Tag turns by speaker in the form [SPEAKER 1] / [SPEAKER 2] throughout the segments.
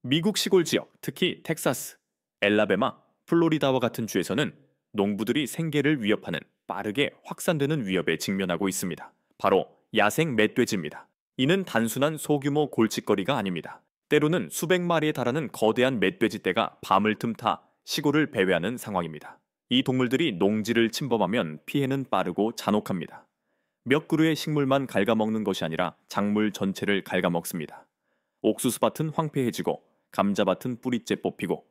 [SPEAKER 1] 미국 시골 지역, 특히 텍사스, 엘라베마, 플로리다와 같은 주에서는 농부들이 생계를 위협하는 빠르게 확산되는 위협에 직면하고 있습니다. 바로 야생 멧돼지입니다. 이는 단순한 소규모 골칫거리가 아닙니다. 때로는 수백 마리에 달하는 거대한 멧돼지 떼가 밤을 틈타 시골을 배회하는 상황입니다. 이 동물들이 농지를 침범하면 피해는 빠르고 잔혹합니다. 몇 그루의 식물만 갉아먹는 것이 아니라 작물 전체를 갉아먹습니다. 옥수수밭은 황폐해지고 감자밭은 뿌리째 뽑히고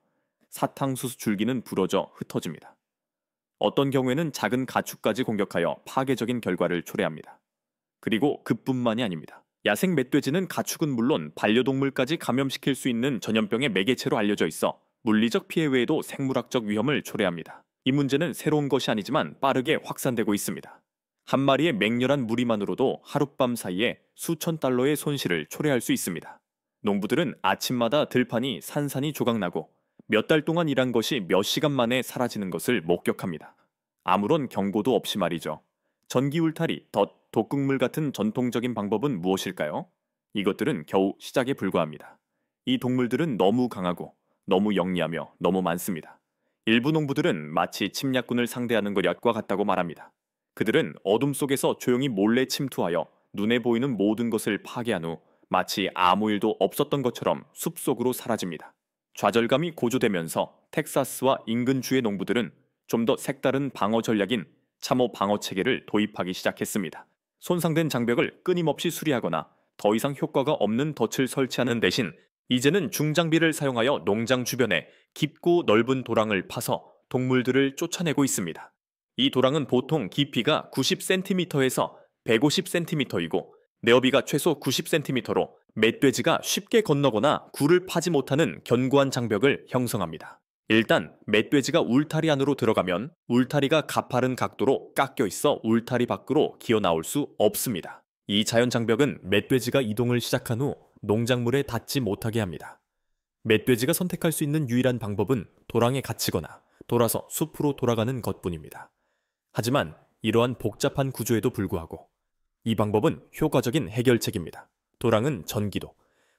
[SPEAKER 1] 사탕수수 줄기는 부러져 흩어집니다. 어떤 경우에는 작은 가축까지 공격하여 파괴적인 결과를 초래합니다. 그리고 그뿐만이 아닙니다. 야생 멧돼지는 가축은 물론 반려동물까지 감염시킬 수 있는 전염병의 매개체로 알려져 있어 물리적 피해 외에도 생물학적 위험을 초래합니다. 이 문제는 새로운 것이 아니지만 빠르게 확산되고 있습니다. 한 마리의 맹렬한 무리만으로도 하룻밤 사이에 수천 달러의 손실을 초래할 수 있습니다. 농부들은 아침마다 들판이 산산이 조각나고 몇 달 동안 일한 것이 몇 시간 만에 사라지는 것을 목격합니다. 아무런 경고도 없이 말이죠. 전기 울타리, 덫, 독극물 같은 전통적인 방법은 무엇일까요? 이것들은 겨우 시작에 불과합니다. 이 동물들은 너무 강하고 너무 영리하며 너무 많습니다. 일부 농부들은 마치 침략군을 상대하는 것과 같다고 말합니다. 그들은 어둠 속에서 조용히 몰래 침투하여 눈에 보이는 모든 것을 파괴한 후 마치 아무 일도 없었던 것처럼 숲속으로 사라집니다. 좌절감이 고조되면서 텍사스와 인근 주의 농부들은 좀 더 색다른 방어 전략인 참호 방어 체계를 도입하기 시작했습니다. 손상된 장벽을 끊임없이 수리하거나 더 이상 효과가 없는 덫을 설치하는 대신 이제는 중장비를 사용하여 농장 주변에 깊고 넓은 도랑을 파서 동물들을 쫓아내고 있습니다. 이 도랑은 보통 깊이가 90cm에서 150cm이고 내어비가 최소 90cm로 멧돼지가 쉽게 건너거나 굴을 파지 못하는 견고한 장벽을 형성합니다. 일단 멧돼지가 울타리 안으로 들어가면 울타리가 가파른 각도로 깎여 있어 울타리 밖으로 기어 나올 수 없습니다. 이 자연 장벽은 멧돼지가 이동을 시작한 후 농작물에 닿지 못하게 합니다. 멧돼지가 선택할 수 있는 유일한 방법은 도랑에 갇히거나 돌아서 숲으로 돌아가는 것뿐입니다. 하지만 이러한 복잡한 구조에도 불구하고 이 방법은 효과적인 해결책입니다. 도랑은 전기도,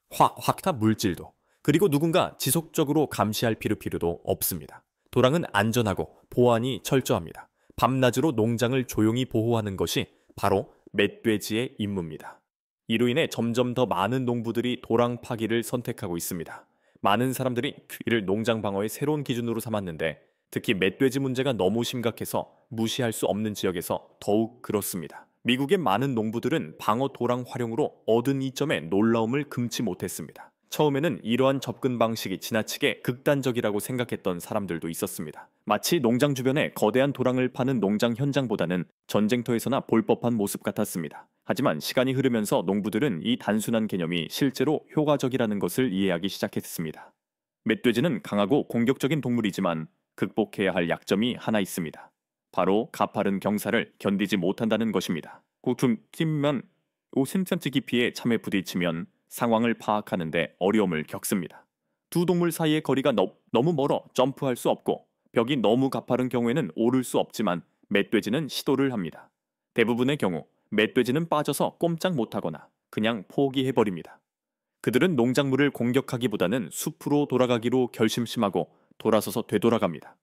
[SPEAKER 1] 확타 물질도, 그리고 누군가 지속적으로 감시할 필요도 없습니다. 도랑은 안전하고 보안이 철저합니다. 밤낮으로 농장을 조용히 보호하는 것이 바로 멧돼지의 임무입니다. 이로 인해 점점 더 많은 농부들이 도랑 파기를 선택하고 있습니다. 많은 사람들이 이를 농장 방어의 새로운 기준으로 삼았는데 특히 멧돼지 문제가 너무 심각해서 무시할 수 없는 지역에서 더욱 그렇습니다. 미국의 많은 농부들은 방어 도랑 활용으로 얻은 이점에 놀라움을 금치 못했습니다. 처음에는 이러한 접근 방식이 지나치게 극단적이라고 생각했던 사람들도 있었습니다. 마치 농장 주변에 거대한 도랑을 파는 농장 현장보다는 전쟁터에서나 볼 법한 모습 같았습니다. 하지만 시간이 흐르면서 농부들은 이 단순한 개념이 실제로 효과적이라는 것을 이해하기 시작했습니다. 멧돼지는 강하고 공격적인 동물이지만 극복해야 할 약점이 하나 있습니다. 바로 가파른 경사를 견디지 못한다는 것입니다. 팀면 5cm 깊이의 참에 부딪히면 상황을 파악하는데 어려움을 겪습니다. 두 동물 사이의 거리가 너무 멀어 점프할 수 없고 벽이 너무 가파른 경우에는 오를 수 없지만 멧돼지는 시도를 합니다. 대부분의 경우 멧돼지는 빠져서 꼼짝 못하거나 그냥 포기해버립니다. 그들은 농작물을 공격하기보다는 숲으로 돌아가기로 결심심하고 돌아서서 되돌아갑니다.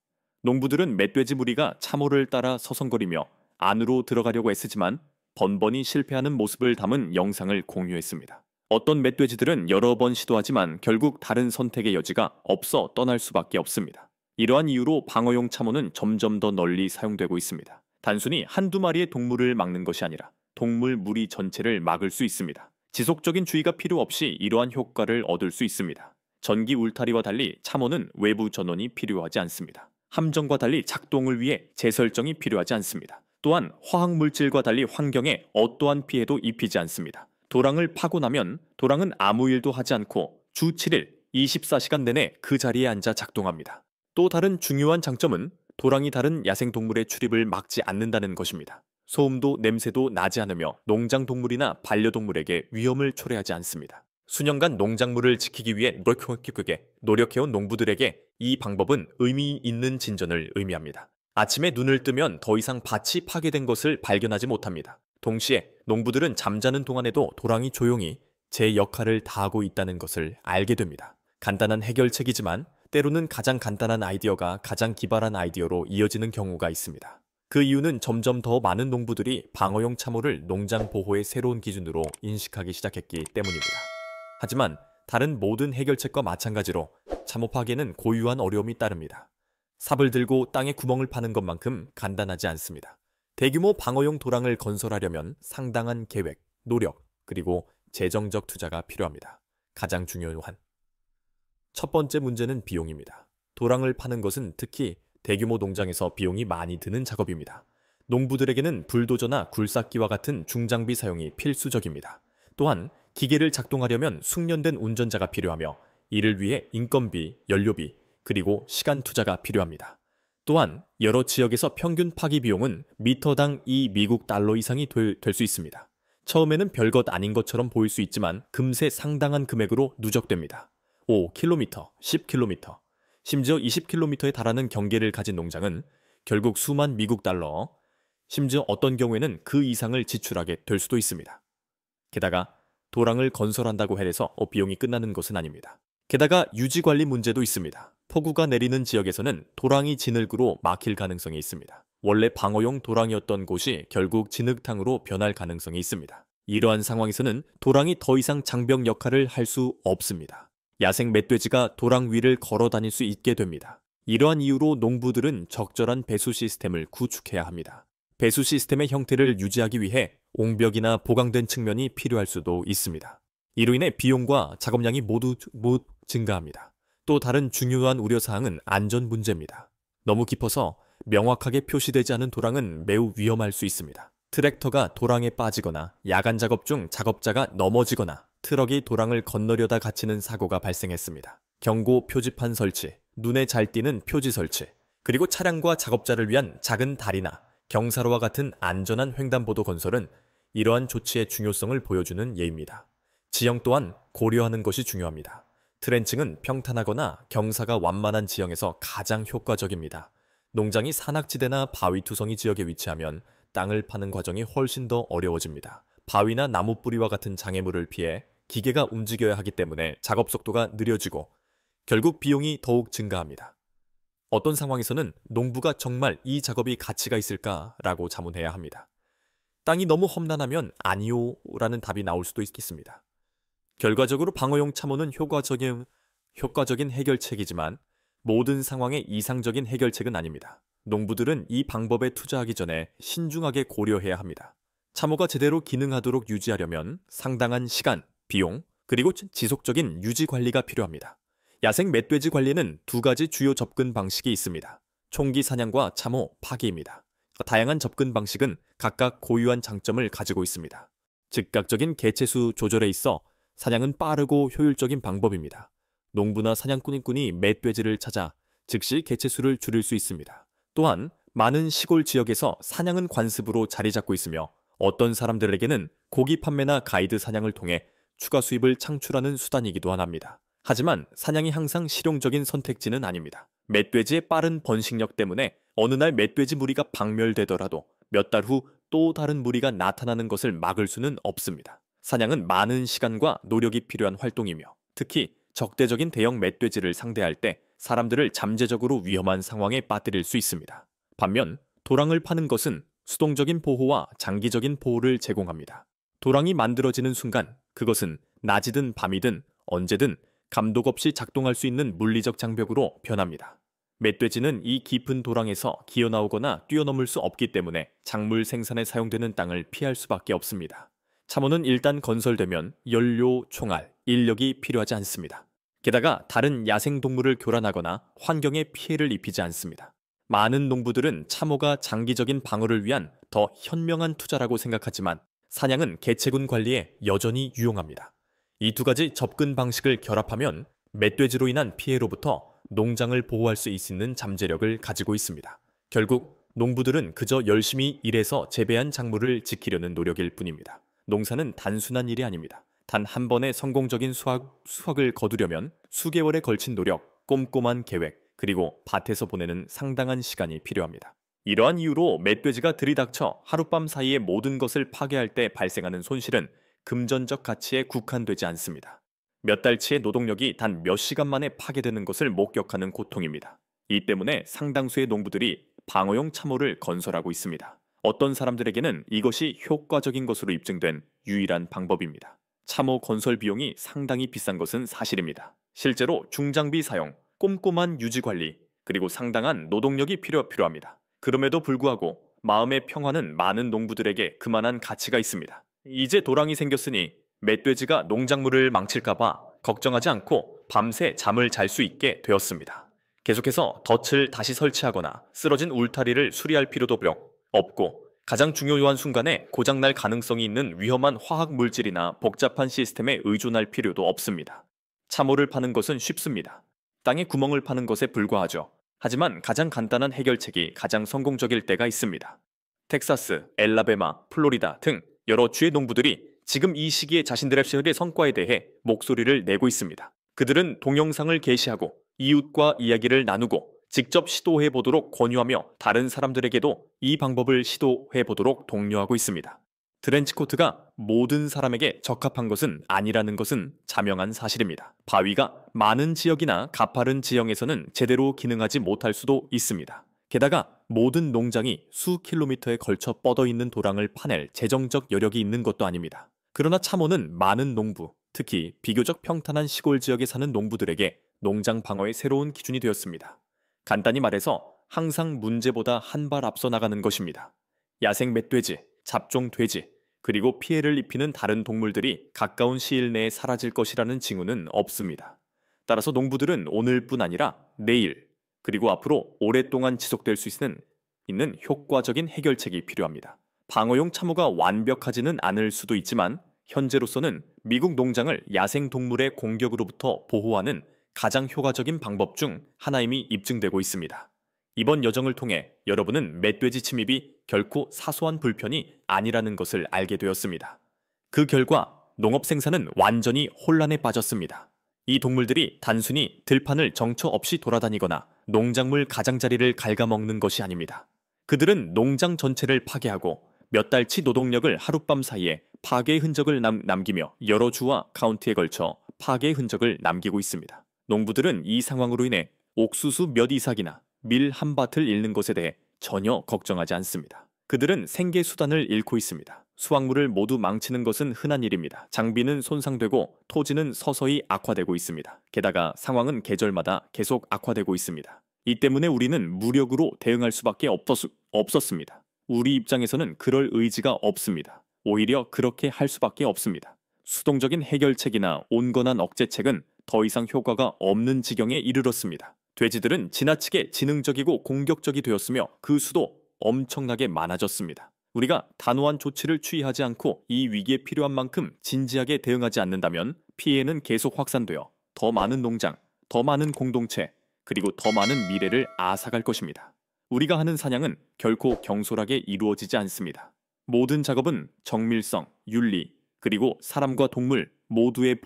[SPEAKER 1] 농부들은 멧돼지 무리가 참호를 따라 서성거리며 안으로 들어가려고 애쓰지만 번번이 실패하는 모습을 담은 영상을 공유했습니다. 어떤 멧돼지들은 여러 번 시도하지만 결국 다른 선택의 여지가 없어 떠날 수밖에 없습니다. 이러한 이유로 방어용 참호는 점점 더 널리 사용되고 있습니다. 단순히 한두 마리의 동물을 막는 것이 아니라 동물 무리 전체를 막을 수 있습니다. 지속적인 주의가 필요 없이 이러한 효과를 얻을 수 있습니다. 전기 울타리와 달리 참호는 외부 전원이 필요하지 않습니다. 함정과 달리 작동을 위해 재설정이 필요하지 않습니다. 또한 화학물질과 달리 환경에 어떠한 피해도 입히지 않습니다. 도랑을 파고 나면 도랑은 아무 일도 하지 않고 주 7일 24시간 내내 그 자리에 앉아 작동합니다. 또 다른 중요한 장점은 도랑이 다른 야생동물의 출입을 막지 않는다는 것입니다. 소음도 냄새도 나지 않으며 농장동물이나 반려동물에게 위험을 초래하지 않습니다. 수년간 농작물을 지키기 위해 노력해온 농부들에게 이 방법은 의미 있는 진전을 의미합니다. 아침에 눈을 뜨면 더 이상 밭이 파괴된 것을 발견하지 못합니다. 동시에 농부들은 잠자는 동안에도 도랑이 조용히 제 역할을 다하고 있다는 것을 알게 됩니다. 간단한 해결책이지만 때로는 가장 간단한 아이디어가 가장 기발한 아이디어로 이어지는 경우가 있습니다. 그 이유는 점점 더 많은 농부들이 방어용 참호를 농장 보호의 새로운 기준으로 인식하기 시작했기 때문입니다. 하지만 다른 모든 해결책과 마찬가지로 참호 파괴는 고유한 어려움이 따릅니다. 삽을 들고 땅에 구멍을 파는 것만큼 간단하지 않습니다. 대규모 방어용 도랑을 건설하려면 상당한 계획, 노력, 그리고 재정적 투자가 필요합니다. 가장 중요한 첫 번째 문제는 비용입니다. 도랑을 파는 것은 특히 대규모 농장에서 비용이 많이 드는 작업입니다. 농부들에게는 불도저나 굴삭기와 같은 중장비 사용이 필수적입니다. 또한 기계를 작동하려면 숙련된 운전자가 필요하며 이를 위해 인건비, 연료비, 그리고 시간 투자가 필요합니다. 또한 여러 지역에서 평균 파기 비용은 미터당 2미국 달러 이상이 될 수 있습니다. 처음에는 별것 아닌 것처럼 보일 수 있지만 금세 상당한 금액으로 누적됩니다. 5km, 10km, 심지어 20km에 달하는 경계를 가진 농장은 결국 수만 미국 달러, 심지어 어떤 경우에는 그 이상을 지출하게 될 수도 있습니다. 게다가 도랑을 건설한다고 해서 비용이 끝나는 것은 아닙니다. 게다가 유지관리 문제도 있습니다. 폭우가 내리는 지역에서는 도랑이 진흙으로 막힐 가능성이 있습니다. 원래 방어용 도랑이었던 곳이 결국 진흙탕으로 변할 가능성이 있습니다. 이러한 상황에서는 도랑이 더 이상 장벽 역할을 할 수 없습니다. 야생 멧돼지가 도랑 위를 걸어 다닐 수 있게 됩니다. 이러한 이유로 농부들은 적절한 배수 시스템을 구축해야 합니다. 배수 시스템의 형태를 유지하기 위해 옹벽이나 보강된 측면이 필요할 수도 있습니다. 이로 인해 비용과 작업량이 모두 증가합니다. 또 다른 중요한 우려사항은 안전 문제입니다. 너무 깊어서 명확하게 표시되지 않은 도랑은 매우 위험할 수 있습니다. 트랙터가 도랑에 빠지거나 야간 작업 중 작업자가 넘어지거나 트럭이 도랑을 건너려다 갇히는 사고가 발생했습니다. 경고 표지판 설치, 눈에 잘 띄는 표지 설치, 그리고 차량과 작업자를 위한 작은 다리나 경사로와 같은 안전한 횡단보도 건설은 이러한 조치의 중요성을 보여주는 예입니다. 지형 또한 고려하는 것이 중요합니다. 트렌칭은 평탄하거나 경사가 완만한 지형에서 가장 효과적입니다. 농장이 산악지대나 바위 투성이 지역에 위치하면 땅을 파는 과정이 훨씬 더 어려워집니다. 바위나 나무 뿌리와 같은 장애물을 피해 기계가 움직여야 하기 때문에 작업 속도가 느려지고 결국 비용이 더욱 증가합니다. 어떤 상황에서는 농부가 정말 이 작업이 가치가 있을까라고 자문해야 합니다. 땅이 너무 험난하면 아니요라는 답이 나올 수도 있겠습니다. 결과적으로 방어용 참호는 효과적인 해결책이지만 모든 상황에 이상적인 해결책은 아닙니다. 농부들은 이 방법에 투자하기 전에 신중하게 고려해야 합니다. 참호가 제대로 기능하도록 유지하려면 상당한 시간, 비용, 그리고 지속적인 유지 관리가 필요합니다. 야생 멧돼지 관리는 두 가지 주요 접근 방식이 있습니다. 총기 사냥과 참호 파기입니다. 다양한 접근 방식은 각각 고유한 장점을 가지고 있습니다. 즉각적인 개체수 조절에 있어 사냥은 빠르고 효율적인 방법입니다. 농부나 사냥꾼이 멧돼지를 찾아 즉시 개체수를 줄일 수 있습니다. 또한 많은 시골 지역에서 사냥은 관습으로 자리 잡고 있으며 어떤 사람들에게는 고기 판매나 가이드 사냥을 통해 추가 수입을 창출하는 수단이기도 합니다. 하지만 사냥이 항상 실용적인 선택지는 아닙니다. 멧돼지의 빠른 번식력 때문에 어느 날 멧돼지 무리가 박멸되더라도 몇 달 후 또 다른 무리가 나타나는 것을 막을 수는 없습니다. 사냥은 많은 시간과 노력이 필요한 활동이며 특히 적대적인 대형 멧돼지를 상대할 때 사람들을 잠재적으로 위험한 상황에 빠뜨릴 수 있습니다. 반면 도랑을 파는 것은 수동적인 보호와 장기적인 보호를 제공합니다. 도랑이 만들어지는 순간 그것은 낮이든 밤이든 언제든 감독 없이 작동할 수 있는 물리적 장벽으로 변합니다. 멧돼지는 이 깊은 도랑에서 기어나오거나 뛰어넘을 수 없기 때문에 작물 생산에 사용되는 땅을 피할 수밖에 없습니다. 참호는 일단 건설되면 연료, 총알, 인력이 필요하지 않습니다. 게다가 다른 야생동물을 교란하거나 환경에 피해를 입히지 않습니다. 많은 농부들은 참호가 장기적인 방어를 위한 더 현명한 투자라고 생각하지만 사냥은 개체군 관리에 여전히 유용합니다. 이 두 가지 접근 방식을 결합하면 멧돼지로 인한 피해로부터 농장을 보호할 수 있는 잠재력을 가지고 있습니다. 결국 농부들은 그저 열심히 일해서 재배한 작물을 지키려는 노력일 뿐입니다. 농사는 단순한 일이 아닙니다. 단 한 번의 성공적인 수확을 거두려면 수개월에 걸친 노력, 꼼꼼한 계획, 그리고 밭에서 보내는 상당한 시간이 필요합니다. 이러한 이유로 멧돼지가 들이닥쳐 하룻밤 사이에 모든 것을 파괴할 때 발생하는 손실은 금전적 가치에 국한되지 않습니다. 몇 달치의 노동력이 단 몇 시간 만에 파괴되는 것을 목격하는 고통입니다. 이 때문에 상당수의 농부들이 방어용 참호를 건설하고 있습니다. 어떤 사람들에게는 이것이 효과적인 것으로 입증된 유일한 방법입니다. 참호 건설 비용이 상당히 비싼 것은 사실입니다. 실제로 중장비 사용, 꼼꼼한 유지 관리, 그리고 상당한 노동력이 필요합니다. 그럼에도 불구하고 마음의 평화는 많은 농부들에게 그만한 가치가 있습니다. 이제 도랑이 생겼으니 멧돼지가 농작물을 망칠까봐 걱정하지 않고 밤새 잠을 잘 수 있게 되었습니다. 계속해서 덫을 다시 설치하거나 쓰러진 울타리를 수리할 필요도 없고, 가장 중요한 순간에 고장날 가능성이 있는 위험한 화학 물질이나 복잡한 시스템에 의존할 필요도 없습니다. 참호를 파는 것은 쉽습니다. 땅에 구멍을 파는 것에 불과하죠. 하지만 가장 간단한 해결책이 가장 성공적일 때가 있습니다. 텍사스, 엘라베마, 플로리다 등 여러 주의 농부들이 지금 이 시기에 자신들의 성과에 대해 목소리를 내고 있습니다. 그들은 동영상을 게시하고 이웃과 이야기를 나누고 직접 시도해 보도록 권유하며 다른 사람들에게도 이 방법을 시도해 보도록 독려하고 있습니다. 트렌치코트가 모든 사람에게 적합한 것은 아니라는 것은 자명한 사실입니다. 바위가 많은 지역이나 가파른 지형에서는 제대로 기능하지 못할 수도 있습니다. 게다가 모든 농장이 수 킬로미터에 걸쳐 뻗어 있는 도랑을 파낼 재정적 여력이 있는 것도 아닙니다. 그러나 참호는 많은 농부, 특히 비교적 평탄한 시골 지역에 사는 농부들에게 농장 방어의 새로운 기준이 되었습니다. 간단히 말해서 항상 문제보다 한 발 앞서 나가는 것입니다. 야생 멧돼지, 잡종 돼지, 그리고 피해를 입히는 다른 동물들이 가까운 시일 내에 사라질 것이라는 징후는 없습니다. 따라서 농부들은 오늘뿐 아니라 내일, 그리고 앞으로 오랫동안 지속될 수 있는 효과적인 해결책이 필요합니다. 방어용 참호가 완벽하지는 않을 수도 있지만 현재로서는 미국 농장을 야생 동물의 공격으로부터 보호하는 가장 효과적인 방법 중 하나임이 입증되고 있습니다. 이번 여정을 통해 여러분은 멧돼지 침입이 결코 사소한 불편이 아니라는 것을 알게 되었습니다. 그 결과 농업 생산은 완전히 혼란에 빠졌습니다. 이 동물들이 단순히 들판을 정처 없이 돌아다니거나 농작물 가장자리를 갉아먹는 것이 아닙니다. 그들은 농장 전체를 파괴하고 몇 달치 노동력을 하룻밤 사이에 파괴의 흔적을 남기며 여러 주와 카운티에 걸쳐 파괴의 흔적을 남기고 있습니다. 농부들은 이 상황으로 인해 옥수수 몇 이삭이나 밀 한 밭을 잃는 것에 대해 전혀 걱정하지 않습니다. 그들은 생계 수단을 잃고 있습니다. 수확물을 모두 망치는 것은 흔한 일입니다. 장비는 손상되고 토지는 서서히 악화되고 있습니다. 게다가 상황은 계절마다 계속 악화되고 있습니다. 이 때문에 우리는 무력으로 대응할 수밖에 없었습니다. 우리 입장에서는 그럴 의지가 없습니다. 오히려 그렇게 할 수밖에 없습니다. 수동적인 해결책이나 온건한 억제책은 더 이상 효과가 없는 지경에 이르렀습니다. 돼지들은 지나치게 지능적이고 공격적이 되었으며 그 수도 엄청나게 많아졌습니다. 우리가 단호한 조치를 취하지 않고 이 위기에 필요한 만큼 진지하게 대응하지 않는다면 피해는 계속 확산되어 더 많은 농장, 더 많은 공동체, 그리고 더 많은 미래를 앗아갈 것입니다. 우리가 하는 사냥은 결코 경솔하게 이루어지지 않습니다. 모든 작업은 정밀성, 윤리, 그리고 사람과 동물 모두의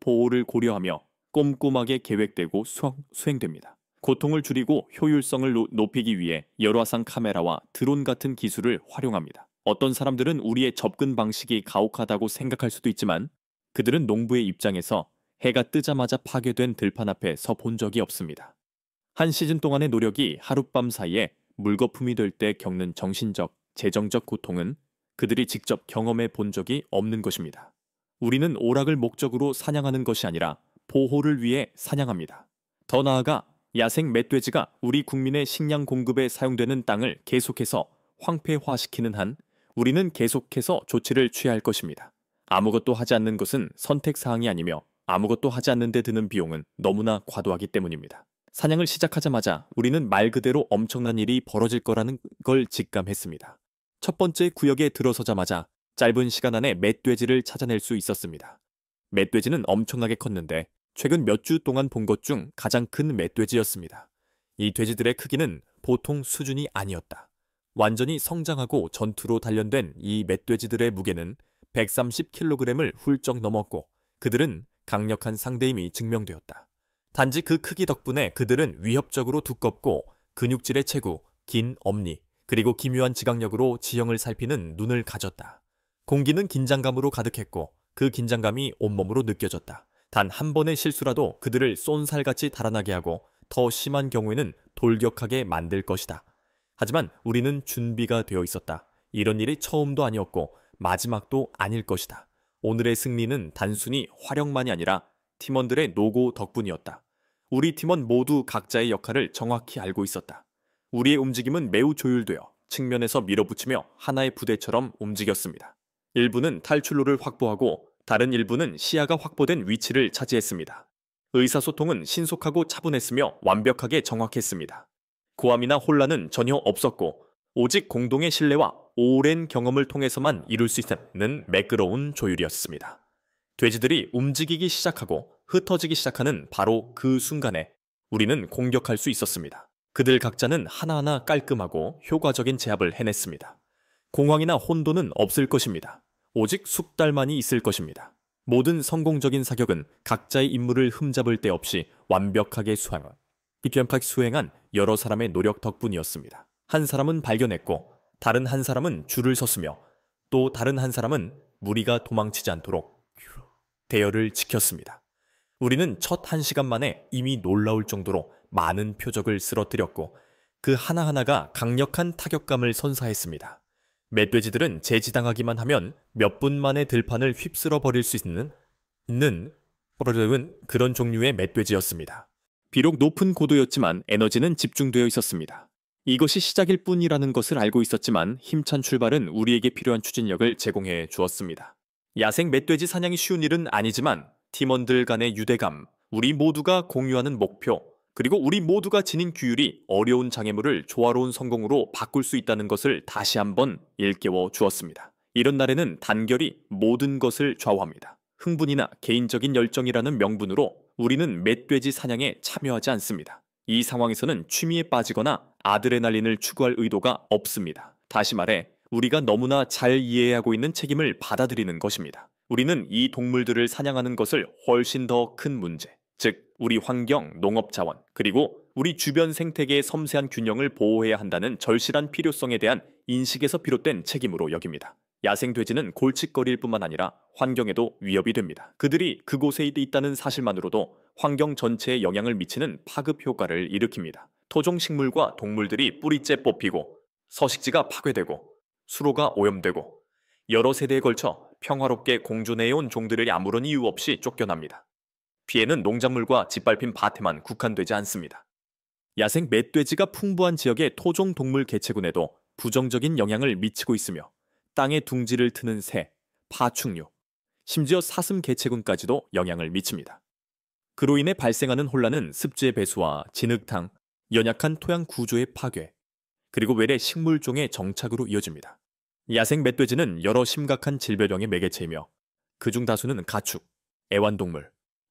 [SPEAKER 1] 보호를 고려하며 꼼꼼하게 계획되고 수행됩니다. 고통을 줄이고 효율성을 높이기 위해 열화상 카메라와 드론 같은 기술을 활용합니다. 어떤 사람들은 우리의 접근 방식이 가혹하다고 생각할 수도 있지만 그들은 농부의 입장에서 해가 뜨자마자 파괴된 들판 앞에 서 본 적이 없습니다. 한 시즌 동안의 노력이 하룻밤 사이에 물거품이 될 때 겪는 정신적, 재정적 고통은 그들이 직접 경험해 본 적이 없는 것입니다. 우리는 오락을 목적으로 사냥하는 것이 아니라 보호를 위해 사냥합니다. 더 나아가 야생 멧돼지가 우리 국민의 식량 공급에 사용되는 땅을 계속해서 황폐화시키는 한 우리는 계속해서 조치를 취해야 할 것입니다. 아무것도 하지 않는 것은 선택사항이 아니며 아무것도 하지 않는 데 드는 비용은 너무나 과도하기 때문입니다. 사냥을 시작하자마자 우리는 말 그대로 엄청난 일이 벌어질 거라는 걸 직감했습니다. 첫 번째 구역에 들어서자마자 짧은 시간 안에 멧돼지를 찾아낼 수 있었습니다. 멧돼지는 엄청나게 컸는데 최근 몇 주 동안 본 것 중 가장 큰 멧돼지였습니다. 이 돼지들의 크기는 보통 수준이 아니었다. 완전히 성장하고 전투로 단련된 이 멧돼지들의 무게는 130kg을 훌쩍 넘었고 그들은 강력한 상대임이 증명되었다. 단지 그 크기 덕분에 그들은 위협적으로 두껍고 근육질의 체구, 긴 엄니, 그리고 기묘한 지각력으로 지형을 살피는 눈을 가졌다. 공기는 긴장감으로 가득했고 그 긴장감이 온몸으로 느껴졌다. 단 한 번의 실수라도 그들을 쏜살같이 달아나게 하고 더 심한 경우에는 돌격하게 만들 것이다. 하지만 우리는 준비가 되어 있었다. 이런 일이 처음도 아니었고 마지막도 아닐 것이다. 오늘의 승리는 단순히 화력만이 아니라 팀원들의 노고 덕분이었다. 우리 팀원 모두 각자의 역할을 정확히 알고 있었다. 우리의 움직임은 매우 조율되어 측면에서 밀어붙이며 하나의 부대처럼 움직였습니다. 일부는 탈출로를 확보하고 다른 일부는 시야가 확보된 위치를 차지했습니다. 의사소통은 신속하고 차분했으며 완벽하게 정확했습니다. 고함이나 혼란은 전혀 없었고 오직 공동의 신뢰와 오랜 경험을 통해서만 이룰 수 있는 매끄러운 조율이었습니다. 돼지들이 움직이기 시작하고 흩어지기 시작하는 바로 그 순간에 우리는 공격할 수 있었습니다. 그들 각자는 하나하나 깔끔하고 효과적인 제압을 해냈습니다. 공황이나 혼돈은 없을 것입니다. 오직 숙달만이 있을 것입니다. 모든 성공적인 사격은 각자의 임무를 흠잡을 데 없이 완벽하게 수행한 여러 사람의 노력 덕분이었습니다. 한 사람은 발견했고 다른 한 사람은 줄을 섰으며 또 다른 한 사람은 무리가 도망치지 않도록 대열을 지켰습니다. 우리는 첫 1시간 만에 이미 놀라울 정도로 많은 표적을 쓰러뜨렸고 그 하나하나가 강력한 타격감을 선사했습니다. 멧돼지들은 제지당하기만 하면 몇 분 만에 들판을 휩쓸어 버릴 수 있는 그런 종류의 멧돼지였습니다. 비록 높은 고도였지만 에너지는 집중되어 있었습니다. 이것이 시작일 뿐이라는 것을 알고 있었지만 힘찬 출발은 우리에게 필요한 추진력을 제공해 주었습니다. 야생 멧돼지 사냥이 쉬운 일은 아니지만 팀원들 간의 유대감, 우리 모두가 공유하는 목표, 그리고 우리 모두가 지닌 규율이 어려운 장애물을 조화로운 성공으로 바꿀 수 있다는 것을 다시 한번 일깨워 주었습니다. 이런 날에는 단결이 모든 것을 좌우합니다. 흥분이나 개인적인 열정이라는 명분으로 우리는 멧돼지 사냥에 참여하지 않습니다. 이 상황에서는 취미에 빠지거나 아드레날린을 추구할 의도가 없습니다. 다시 말해 우리가 너무나 잘 이해하고 있는 책임을 받아들이는 것입니다. 우리는 이 동물들을 사냥하는 것을 훨씬 더 큰 문제, 즉 우리 환경, 농업 자원, 그리고 우리 주변 생태계의 섬세한 균형을 보호해야 한다는 절실한 필요성에 대한 인식에서 비롯된 책임으로 여깁니다. 야생 돼지는 골칫거리일 뿐만 아니라 환경에도 위협이 됩니다. 그들이 그곳에 있다는 사실만으로도 환경 전체에 영향을 미치는 파급 효과를 일으킵니다. 토종 식물과 동물들이 뿌리째 뽑히고 서식지가 파괴되고 수로가 오염되고 여러 세대에 걸쳐 평화롭게 공존해온 종들이 아무런 이유 없이 쫓겨납니다. 피해는 농작물과 짓밟힌 밭에만 국한되지 않습니다. 야생 멧돼지가 풍부한 지역의 토종 동물 개체군에도 부정적인 영향을 미치고 있으며 땅에 둥지를 트는 새, 파충류, 심지어 사슴 개체군까지도 영향을 미칩니다. 그로 인해 발생하는 혼란은 습지의 배수와 진흙탕, 연약한 토양 구조의 파괴, 그리고 외래 식물종의 정착으로 이어집니다. 야생 멧돼지는 여러 심각한 질병의 매개체이며 그중 다수는 가축, 애완동물,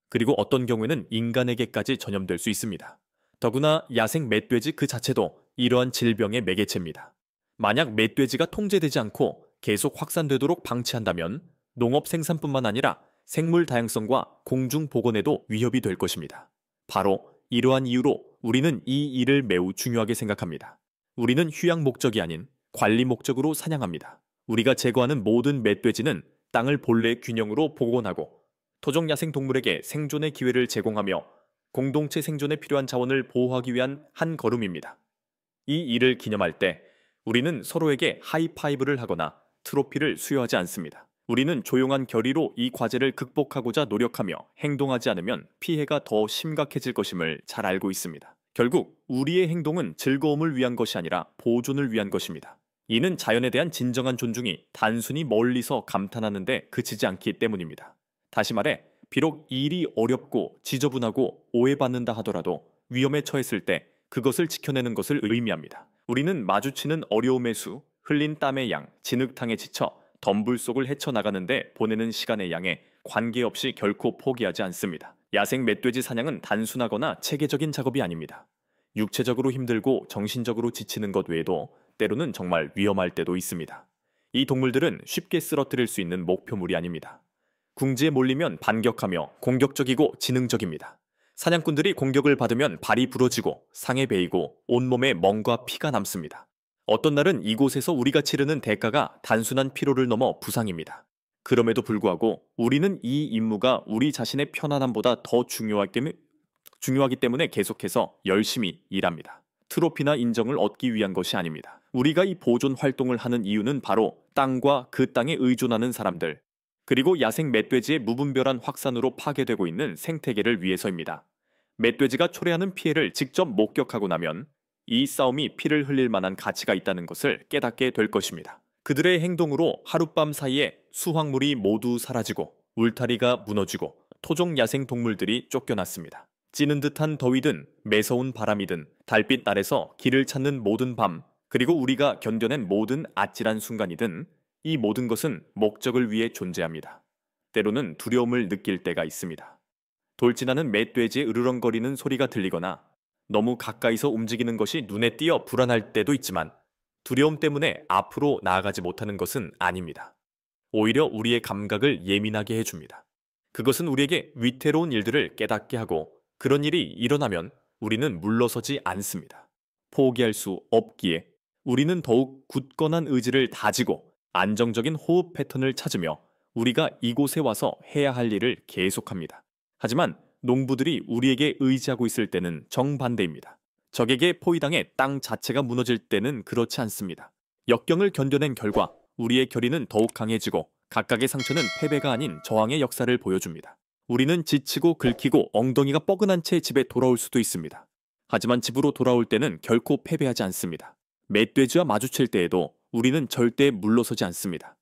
[SPEAKER 1] 그리고 어떤 경우에는 인간에게까지 전염될 수 있습니다. 더구나 야생 멧돼지 그 자체도 이러한 질병의 매개체입니다. 만약 멧돼지가 통제되지 않고 계속 확산되도록 방치한다면 농업 생산뿐만 아니라 생물 다양성과 공중 보건에도 위협이 될 것입니다. 바로 이러한 이유로 우리는 이 일을 매우 중요하게 생각합니다. 우리는 휴양 목적이 아닌 관리 목적으로 사냥합니다. 우리가 제거하는 모든 멧돼지는 땅을 본래의 균형으로 복원하고 토종 야생 동물에게 생존의 기회를 제공하며 공동체 생존에 필요한 자원을 보호하기 위한 한 걸음입니다. 이 일을 기념할 때 우리는 서로에게 하이파이브를 하거나 트로피를 수여하지 않습니다. 우리는 조용한 결의로 이 과제를 극복하고자 노력하며 행동하지 않으면 피해가 더 심각해질 것임을 잘 알고 있습니다. 결국 우리의 행동은 즐거움을 위한 것이 아니라 보존을 위한 것입니다. 이는 자연에 대한 진정한 존중이 단순히 멀리서 감탄하는 데 그치지 않기 때문입니다. 다시 말해 비록 일이 어렵고 지저분하고 오해받는다 하더라도 위험에 처했을 때 그것을 지켜내는 것을 의미합니다. 우리는 마주치는 어려움의 수, 흘린 땀의 양, 진흙탕에 지쳐 덤불 속을 헤쳐나가는데 보내는 시간의 양에 관계없이 결코 포기하지 않습니다. 야생 멧돼지 사냥은 단순하거나 체계적인 작업이 아닙니다. 육체적으로 힘들고 정신적으로 지치는 것 외에도 때로는 정말 위험할 때도 있습니다. 이 동물들은 쉽게 쓰러뜨릴 수 있는 목표물이 아닙니다. 궁지에 몰리면 반격하며 공격적이고 지능적입니다. 사냥꾼들이 공격을 받으면 발이 부러지고 상에 베이고 온몸에 멍과 피가 남습니다. 어떤 날은 이곳에서 우리가 치르는 대가가 단순한 피로를 넘어 부상입니다. 그럼에도 불구하고 우리는 이 임무가 우리 자신의 편안함보다 더 중요하기 때문에 계속해서 열심히 일합니다. 트로피나 인정을 얻기 위한 것이 아닙니다. 우리가 이 보존 활동을 하는 이유는 바로 땅과 그 땅에 의존하는 사람들, 그리고 야생 멧돼지의 무분별한 확산으로 파괴되고 있는 생태계를 위해서입니다. 멧돼지가 초래하는 피해를 직접 목격하고 나면 이 싸움이 피를 흘릴 만한 가치가 있다는 것을 깨닫게 될 것입니다. 그들의 행동으로 하룻밤 사이에 수확물이 모두 사라지고 울타리가 무너지고 토종 야생 동물들이 쫓겨났습니다. 찌는 듯한 더위든 매서운 바람이든 달빛 아래서 길을 찾는 모든 밤, 그리고 우리가 견뎌낸 모든 아찔한 순간이든 이 모든 것은 목적을 위해 존재합니다. 때로는 두려움을 느낄 때가 있습니다. 돌진하는 멧돼지의 으르렁거리는 소리가 들리거나 너무 가까이서 움직이는 것이 눈에 띄어 불안할 때도 있지만 두려움 때문에 앞으로 나아가지 못하는 것은 아닙니다. 오히려 우리의 감각을 예민하게 해줍니다. 그것은 우리에게 위태로운 일들을 깨닫게 하고 그런 일이 일어나면 우리는 물러서지 않습니다. 포기할 수 없기에 우리는 더욱 굳건한 의지를 다지고 안정적인 호흡 패턴을 찾으며 우리가 이곳에 와서 해야 할 일을 계속합니다. 하지만 농부들이 우리에게 의지하고 있을 때는 정반대입니다. 적에게 포위당해 땅 자체가 무너질 때는 그렇지 않습니다. 역경을 견뎌낸 결과 우리의 결의는 더욱 강해지고 각각의 상처는 패배가 아닌 저항의 역사를 보여줍니다. 우리는 지치고 긁히고 엉덩이가 뻐근한 채 집에 돌아올 수도 있습니다. 하지만 집으로 돌아올 때는 결코 패배하지 않습니다. 멧돼지와 마주칠 때에도 우리는 절대 물러서지 않습니다.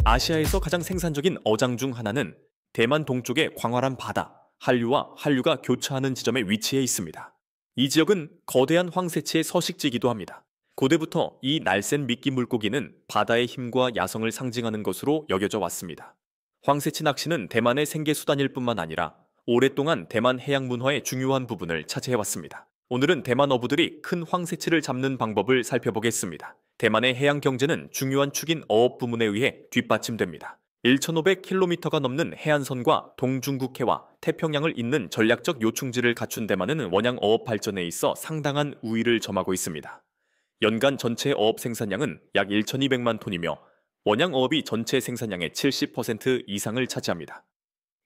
[SPEAKER 1] 아시아에서 가장 생산적인 어장 중 하나는 대만 동쪽의 광활한 바다, 한류와 한류가 교차하는 지점에 위치해 있습니다. 이 지역은 거대한 황새치의 서식지이기도 합니다. 고대부터 이 날쌘 미끼 물고기는 바다의 힘과 야성을 상징하는 것으로 여겨져 왔습니다. 황새치 낚시는 대만의 생계 수단일 뿐만 아니라 오랫동안 대만 해양 문화의 중요한 부분을 차지해왔습니다. 오늘은 대만 어부들이 큰 황새치를 잡는 방법을 살펴보겠습니다. 대만의 해양 경제는 중요한 축인 어업 부문에 의해 뒷받침됩니다. 1,500km가 넘는 해안선과 동중국해와 태평양을 잇는 전략적 요충지를 갖춘 대만은 원양 어업 발전에 있어 상당한 우위를 점하고 있습니다. 연간 전체 어업 생산량은 약 1,200만 톤이며 원양 어업이 전체 생산량의 70% 이상을 차지합니다.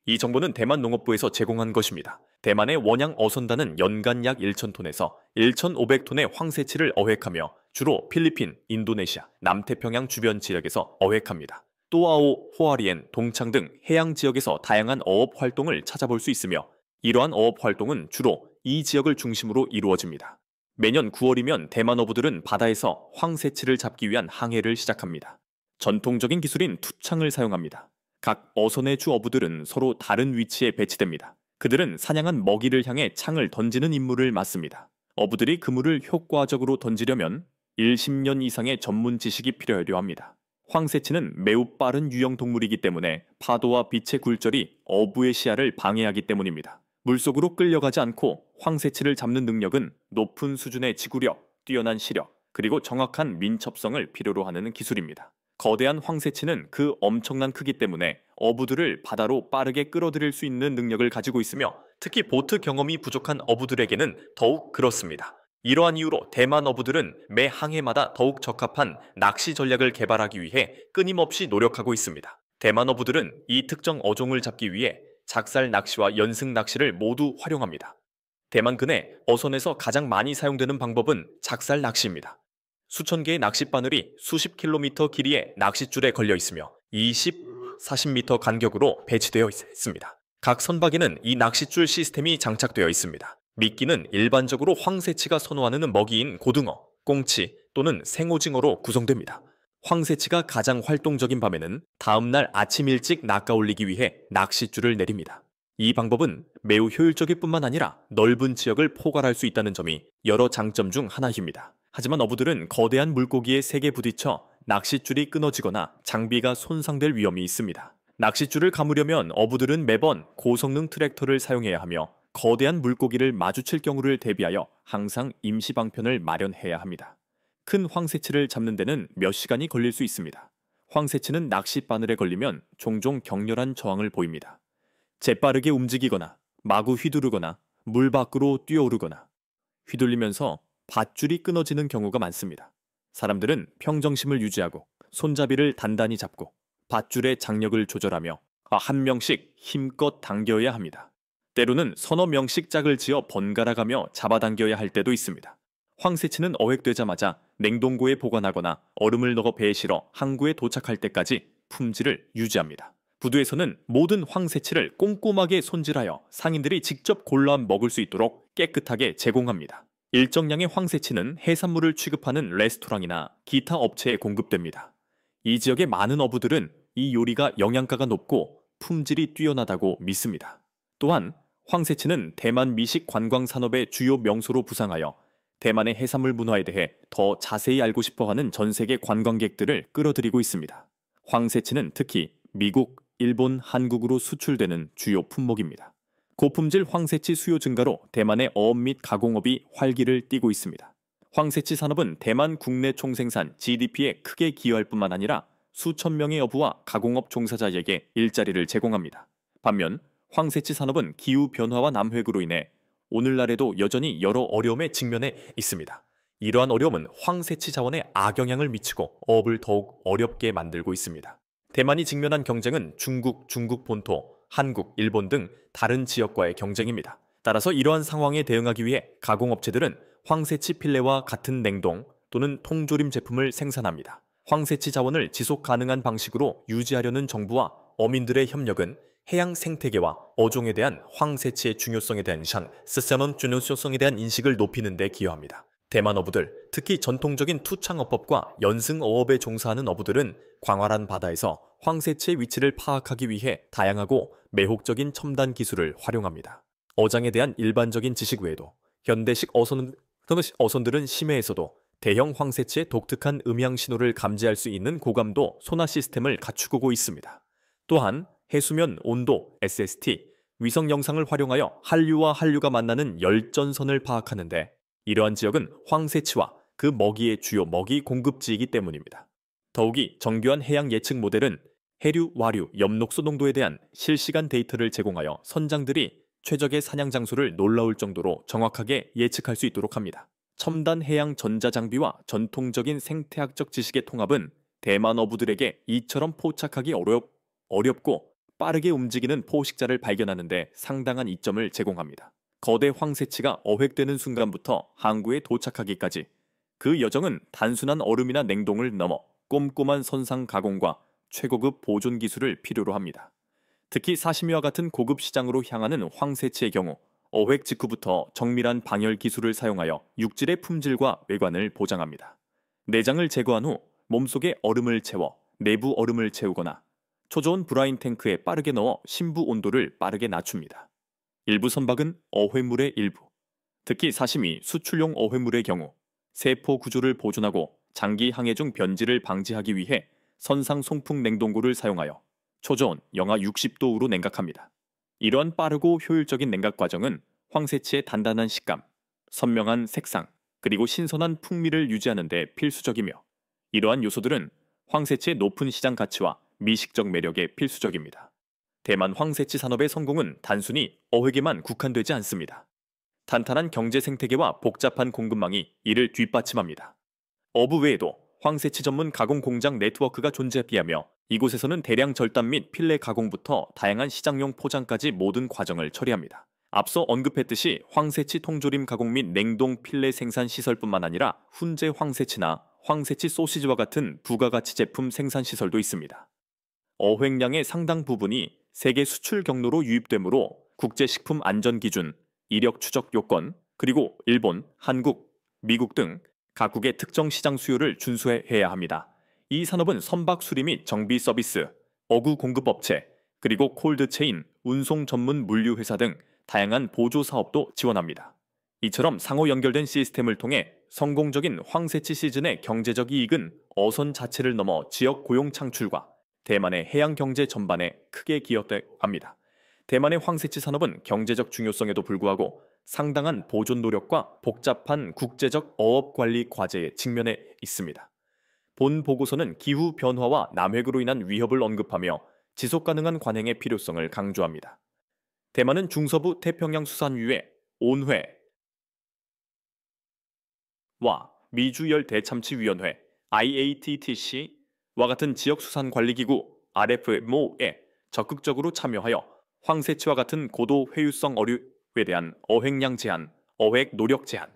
[SPEAKER 1] 이 정보는 대만 농업부에서 제공한 것입니다. 대만의 원양 어선단은 연간 약 1,000톤에서 1,500톤의 황새치를 어획하며 주로 필리핀, 인도네시아, 남태평양 주변 지역에서 어획합니다. 또아오, 호아리엔, 동창 등 해양 지역에서 다양한 어업 활동을 찾아볼 수 있으며 이러한 어업 활동은 주로 이 지역을 중심으로 이루어집니다. 매년 9월이면 대만 어부들은 바다에서 황새치를 잡기 위한 항해를 시작합니다. 전통적인 기술인 투창을 사용합니다. 각 어선의 주 어부들은 서로 다른 위치에 배치됩니다. 그들은 사냥한 먹이를 향해 창을 던지는 임무를 맡습니다. 어부들이 그물을 효과적으로 던지려면 10년 이상의 전문 지식이 필요하려 합니다. 황새치는 매우 빠른 유형 동물이기 때문에 파도와 빛의 굴절이 어부의 시야를 방해하기 때문입니다. 물속으로 끌려가지 않고 황새치를 잡는 능력은 높은 수준의 지구력, 뛰어난 시력, 그리고 정확한 민첩성을 필요로 하는 기술입니다. 거대한 황새치는 그 엄청난 크기 때문에 어부들을 바다로 빠르게 끌어들일 수 있는 능력을 가지고 있으며 특히 보트 경험이 부족한 어부들에게는 더욱 그렇습니다. 이러한 이유로 대만 어부들은 매 항해마다 더욱 적합한 낚시 전략을 개발하기 위해 끊임없이 노력하고 있습니다. 대만 어부들은 이 특정 어종을 잡기 위해 작살 낚시와 연승 낚시를 모두 활용합니다. 대만근해 어선에서 가장 많이 사용되는 방법은 작살 낚시입니다. 수천 개의 낚싯바늘이 수십 킬로미터 길이의 낚싯줄에 걸려 있으며 20, 40m 간격으로 배치되어 있습니다. 각 선박에는 이 낚싯줄 시스템이 장착되어 있습니다. 미끼는 일반적으로 황새치가 선호하는 먹이인 고등어, 꽁치 또는 생오징어로 구성됩니다. 황새치가 가장 활동적인 밤에는 다음날 아침 일찍 낚아올리기 위해 낚싯줄을 내립니다. 이 방법은 매우 효율적일 뿐만 아니라 넓은 지역을 포괄할 수 있다는 점이 여러 장점 중 하나입니다. 하지만 어부들은 거대한 물고기에 세게 부딪혀 낚싯줄이 끊어지거나 장비가 손상될 위험이 있습니다. 낚싯줄을 감으려면 어부들은 매번 고성능 트랙터를 사용해야 하며 거대한 물고기를 마주칠 경우를 대비하여 항상 임시 방편을 마련해야 합니다. 큰 황새치를 잡는 데는 몇 시간이 걸릴 수 있습니다. 황새치는 낚시 바늘에 걸리면 종종 격렬한 저항을 보입니다. 재빠르게 움직이거나 마구 휘두르거나 물 밖으로 뛰어오르거나 휘둘리면서 밧줄이 끊어지는 경우가 많습니다. 사람들은 평정심을 유지하고 손잡이를 단단히 잡고 밧줄의 장력을 조절하며 한 명씩 힘껏 당겨야 합니다. 때로는 서너 명씩 짝을 지어 번갈아가며 잡아당겨야 할 때도 있습니다. 황새치는 어획되자마자 냉동고에 보관하거나 얼음을 넣어 배에 실어 항구에 도착할 때까지 품질을 유지합니다. 부두에서는 모든 황새치를 꼼꼼하게 손질하여 상인들이 직접 골라 먹을 수 있도록 깨끗하게 제공합니다. 일정량의 황새치는 해산물을 취급하는 레스토랑이나 기타 업체에 공급됩니다. 이 지역의 많은 어부들은 이 요리가 영양가가 높고 품질이 뛰어나다고 믿습니다. 또한 황새치는 대만 미식 관광 산업의 주요 명소로 부상하여 대만의 해산물 문화에 대해 더 자세히 알고 싶어하는 전 세계 관광객들을 끌어들이고 있습니다. 황새치는 특히 미국, 일본, 한국으로 수출되는 주요 품목입니다. 고품질 황새치 수요 증가로 대만의 어업 및 가공업이 활기를 띠고 있습니다. 황새치 산업은 대만 국내 총생산 GDP에 크게 기여할 뿐만 아니라 수천 명의 어부와 가공업 종사자에게 일자리를 제공합니다. 반면 황새치 산업은 기후변화와 남획으로 인해 오늘날에도 여전히 여러 어려움에 직면해 있습니다. 이러한 어려움은 황새치 자원에 악영향을 미치고 어업을 더욱 어렵게 만들고 있습니다. 대만이 직면한 경쟁은 중국 본토, 한국, 일본 등 다른 지역과의 경쟁입니다. 따라서 이러한 상황에 대응하기 위해 가공업체들은 황새치 필레와 같은 냉동 또는 통조림 제품을 생산합니다. 황새치 자원을 지속 가능한 방식으로 유지하려는 정부와 어민들의 협력은 해양 생태계와 어종에 대한 황새치의 중요성에 대한 스세먼 중요성에 대한 인식을 높이는 데 기여합니다. 대만 어부들, 특히 전통적인 투창어법과 연승어업에 종사하는 어부들은 광활한 바다에서 황새치의 위치를 파악하기 위해 다양하고 매혹적인 첨단 기술을 활용합니다. 어장에 대한 일반적인 지식 외에도 현대식 어선들은 심해에서도 대형 황새치의 독특한 음향 신호를 감지할 수 있는 고감도 소나 시스템을 갖추고 있습니다. 또한 해수면 온도 SST, 위성 영상을 활용하여 한류와 한류가 만나는 열전선을 파악하는데 이러한 지역은 황새치와 그 먹이의 주요 먹이 공급지이기 때문입니다. 더욱이 정교한 해양 예측 모델은 해류, 와류, 엽록소 농도에 대한 실시간 데이터를 제공하여 선장들이 최적의 사냥 장소를 놀라울 정도로 정확하게 예측할 수 있도록 합니다. 첨단 해양 전자장비와 전통적인 생태학적 지식의 통합은 대만 어부들에게 이처럼 포착하기 어렵고 빠르게 움직이는 포식자를 발견하는 데 상당한 이점을 제공합니다. 거대 황새치가 어획되는 순간부터 항구에 도착하기까지 그 여정은 단순한 얼음이나 냉동을 넘어 꼼꼼한 선상 가공과 최고급 보존 기술을 필요로 합니다. 특히 사시미와 같은 고급 시장으로 향하는 황새치의 경우 어획 직후부터 정밀한 방열 기술을 사용하여 육질의 품질과 외관을 보장합니다. 내장을 제거한 후 몸속에 얼음을 채워 내부 얼음을 채우거나 초저온 브라인 탱크에 빠르게 넣어 심부 온도를 빠르게 낮춥니다. 일부 선박은 어회물의 일부, 특히 사시미, 수출용 어회물의 경우 세포 구조를 보존하고 장기 항해 중 변질을 방지하기 위해 선상 송풍 냉동고를 사용하여 초저온 영하 60도로 냉각합니다. 이러한 빠르고 효율적인 냉각 과정은 황새치의 단단한 식감, 선명한 색상, 그리고 신선한 풍미를 유지하는 데 필수적이며 이러한 요소들은 황새치의 높은 시장 가치와 미식적 매력에 필수적입니다. 대만 황새치 산업의 성공은 단순히 어획에만 국한되지 않습니다. 탄탄한 경제 생태계와 복잡한 공급망이 이를 뒷받침합니다. 어부 외에도 황새치 전문 가공 공장 네트워크가 존재하며 이곳에서는 대량 절단 및 필레 가공부터 다양한 시장용 포장까지 모든 과정을 처리합니다. 앞서 언급했듯이 황새치 통조림 가공 및 냉동 필레 생산 시설뿐만 아니라 훈제 황새치나 황새치 소시지와 같은 부가가치 제품 생산 시설도 있습니다. 어획량의 상당 부분이 세계 수출 경로로 유입되므로 국제식품안전기준, 이력 추적 요건, 그리고 일본, 한국, 미국 등 각국의 특정 시장 수요를 준수해야 합니다. 이 산업은 선박 수리 및 정비 서비스, 어구 공급업체, 그리고 콜드체인, 운송 전문 물류회사 등 다양한 보조 사업도 지원합니다. 이처럼 상호 연결된 시스템을 통해 성공적인 황새치 시즌의 경제적 이익은 어선 자체를 넘어 지역 고용 창출과 대만의 해양 경제 전반에 크게 기여합니다. 대만의 황새치 산업은 경제적 중요성에도 불구하고 상당한 보존 노력과 복잡한 국제적 어업 관리 과제에 직면해 있습니다. 본 보고서는 기후 변화와 남획으로 인한 위협을 언급하며 지속 가능한 관행의 필요성을 강조합니다. 대만은 중서부 태평양 수산위의 온회와 미주열 대참치위원회 IATTC와 같은 지역 수산 관리기구 RFMO에 적극적으로 참여하여 황새치와 같은 고도 회유성 어류에 대한 어획량 제한, 어획 노력 제한,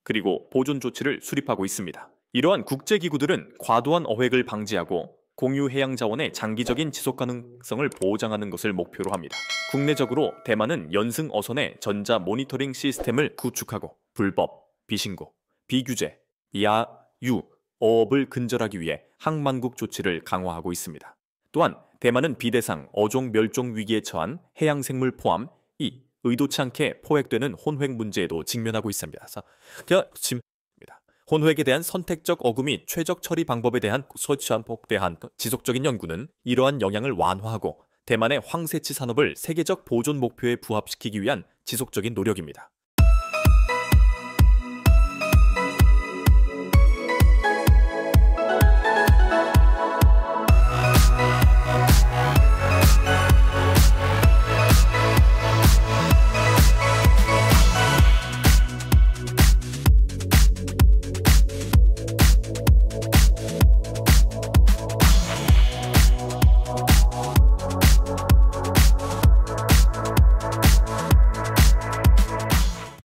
[SPEAKER 1] 그리고 보존 조치를 수립하고 있습니다. 이러한 국제기구들은 과도한 어획을 방지하고 공유 해양 자원의 장기적인 지속 가능성을 보장하는 것을 목표로 합니다. 국내적으로 대만은 연승 어선의 전자 모니터링 시스템을 구축하고 불법, 비신고, 비규제, 야유, 어업을 근절하기 위해 항만국 조치를 강화하고 있습니다. 또한 대만은 비대상, 어종 멸종 위기에 처한 해양생물 포함 이 의도치 않게 포획되는 혼획 문제에도 직면하고 있습니다. 지금 혼획에 대한 선택적 어구 및 최적 처리 방법에 대한 소치한폭대한 지속적인 연구는 이러한 영향을 완화하고 대만의 황새치 산업을 세계적 보존 목표에 부합시키기 위한 지속적인 노력입니다.